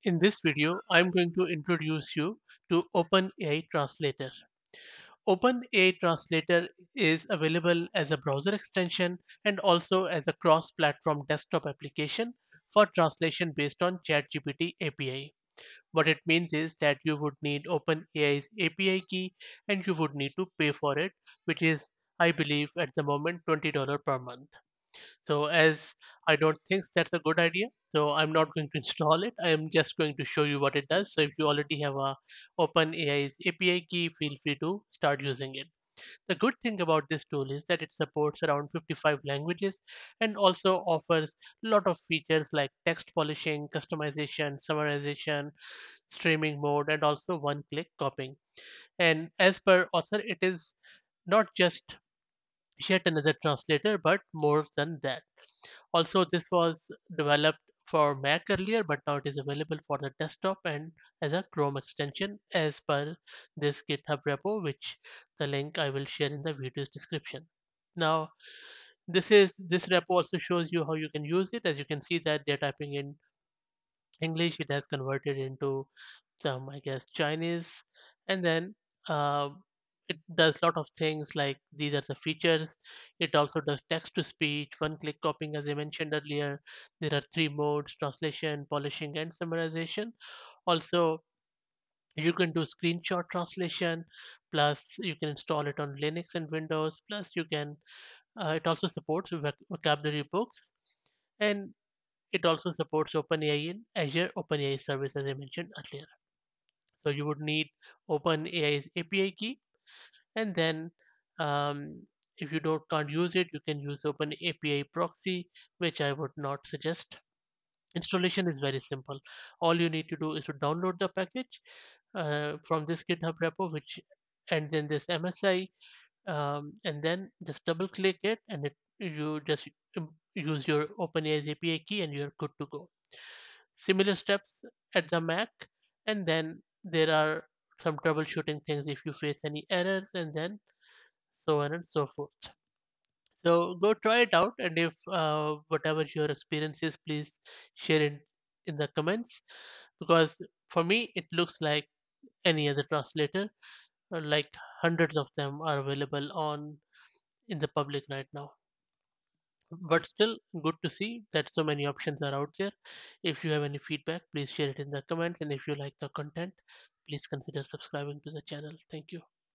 In this video, I'm going to introduce you to OpenAI Translator. OpenAI Translator is available as a browser extension and also as a cross-platform desktop application for translation based on ChatGPT API. What it means is that you would need OpenAI's API key and you would need to pay for it, which is, I believe, at the moment $20 per month. So as I don't think that's a good idea, so I'm not going to install it. I am just going to show you what it does. So if you already have a OpenAI's API key, feel free to start using it. The good thing about this tool is that it supports around 55 languages and also offers a lot of features like text polishing, customization, summarization, streaming mode, and also one-click copying. And as per author, it is not just yet another translator, but more than that. Also, this was developed for Mac earlier, but now it is available for the desktop and as a Chrome extension as per this GitHub repo, which the link I will share in the video's description. Now, this repo also shows you how you can use it. As you can see that they're typing in English, it has converted into some, I guess, Chinese, and then uh, it does a lot of things like these are the features. It also does text to speech, one-click copying, as I mentioned earlier. There are three modes: translation, polishing, and summarization. Also, you can do screenshot translation. Plus, you can install it on Linux and Windows. Plus, you can. It also supports vocabulary books, and it also supports OpenAI in Azure OpenAI service, as I mentioned earlier. So you would need OpenAI's API key, and then um, if you don't can't use it, you can use OpenAPI proxy, which I would not suggest. Installation is very simple. All you need to do is to download the package from this GitHub repo, which ends in this MSI, and then just double click it, and you just use your OpenAI's API key, and you're good to go. Similar steps at the Mac, and then there are some troubleshooting things if you face any errors, and then so on and so forth. So go try it out, and if whatever your experience is, please share it in the comments, because for me it looks like any other translator. Like hundreds of them are available on in the public right now. But still good to see that so many options are out there. If you have any feedback, please share it in the comments, and if you like the content, please consider subscribing to the channel. Thank you.